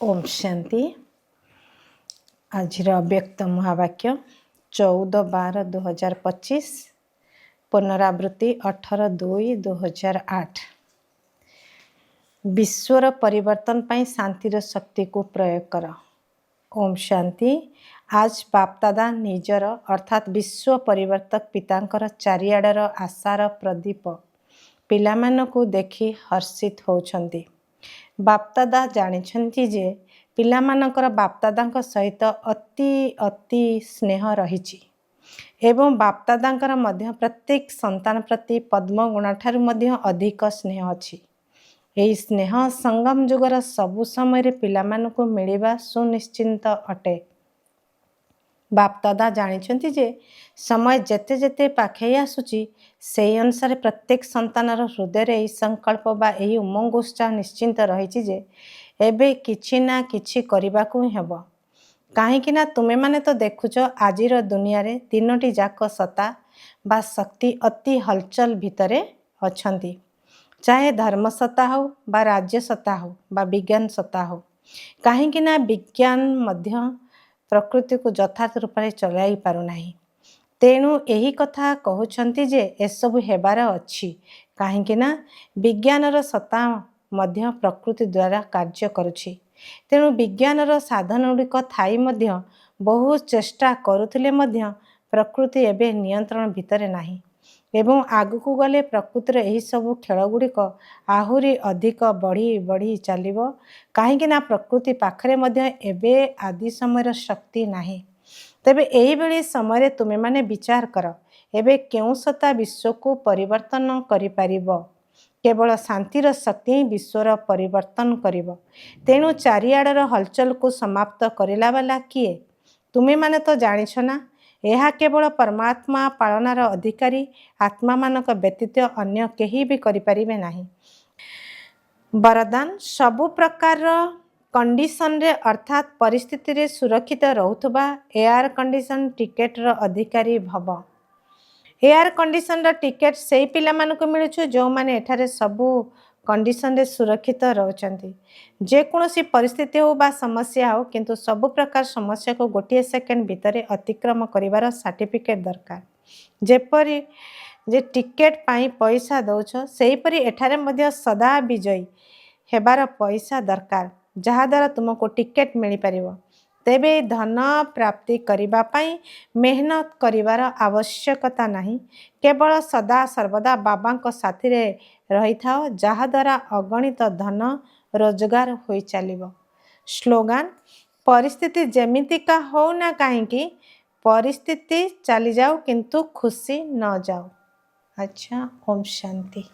ओम शांति। आज अव्यक्त महावाक्य 14/12/2025 पुनरावृत्ति 18/2/2008। विश्वर परिवर्तन पाई शांतिर शक्ति को प्रयोग कर। ओम शांति। आज बापदादा निजर अर्थात विश्व परिवर्तक पितांकर चारिआडर आशार प्रदीप पिलामानकु देखि हर्षित होउछन्ति। बापदादा जानिछन्ति जे पिलामानकर बापदादांक सहित अति अति स्नेह रहिछि एवं बापदादांकर मध्य प्रत्येक संतान प्रति पद्म गुणाठारु मध्य अधिक स्नेह अछि। एही स्नेह संगम जुगर सबु समय पिलामानकु मिलिबा सुनिश्चिंत अटे। बापदादा जानिछन्ति जे समय जेते जेते पाखई आसुची सेही अनुसार प्रत्येक संतानर हृदय एही संकल्प बा एही उमंगोत्साह निश्चिंत रहिछि जे एबे किछि ना किछि करिबाकु हेबो। काहेकि ना तुमे माने तो देखुछ आजिर दुनिया रे तीनोटी जाक सत्ता बा शक्ति अति हलचल भितरे अछंती। चाहे धर्म सत्ता हो बा राज्य सत्ता हो बा विज्ञान सत्ता हो। काहेकि ना विज्ञान मध्य प्रकृति को यथार्थ रूप में चलाई पारु नाही। तेणु यही कथा कहउछन्ति जे एसबु हेबार अछि। काहेकि ना विज्ञानर सत्ता मध्य प्रकृति द्वारा कार्य करुछि। तेणु विज्ञानर साधन गुड़िक थाई मध्य बहु चेष्टा करुथिले मध्य प्रकृति एबे नियंत्रण भितरे नाही एवं आगकू गले प्रकृतिर एही सबु खेल गुड़िक आहुरी अधिक बढ़ी बढ़ी चलिबो। काहेकि ना प्रकृति पाखरे मध्य एबे आदि समयर शक्ति नाही। तेबे एही बेली समय तुमे माने विचार कर एबे केउ सत्ता विश्व को परिवर्तन करि पारिबो। केवल शांतिर शक्ति ही विश्वर परिवर्तन करिबो। तेणु चारिआडर हलचल को समाप्त करिला वाला किए तुमे माने तो जानिछ ना। यह केवल परमात्मा पालनार अधिकारी आत्मा मानक व्यतीत अन्य केही भी करि परिबे नाही। वरदान सबु प्रकार कंडीशन रे अर्थात परिस्थिति रे सुरक्षित रहुथबा एयर कंडीशन टिकेट रो अधिकारी भव। एयर कंडीशन रो टिकेट सेही पिला मानक मिलुछु जो माने एठारे सबु कंडीशन रे सुरक्षित रहउचंती। जे कोनोसी परिस्थिति हो बा समस्या हो किंतु सबु प्रकार समस्या को गोटे सेकेंड भितरे अतिक्रम करिवार सर्टिफिकेट दरकार। जेपरि जे टिकेट पाई पैसा दउछ सेहीपरि एठारे मध्य सदा विजयी हेबार पैसा दरकार जहा द्वारा तुमको टिकेट मिली परिबो। तेबे धन प्राप्ति करिबा पाई मेहनत करिवार आवश्यकता नाही। केवल सदा सर्वदा बाबांको साथी रे रही थाओ जहा द्वारा अगणित धन रोजगार होई चलिबो। स्लोगान परिस्थिति जेमितिका हो ना काहेकि परिस्थिति चली जाओ किंतु खुशी न जाओ। अच्छा ओम शांति।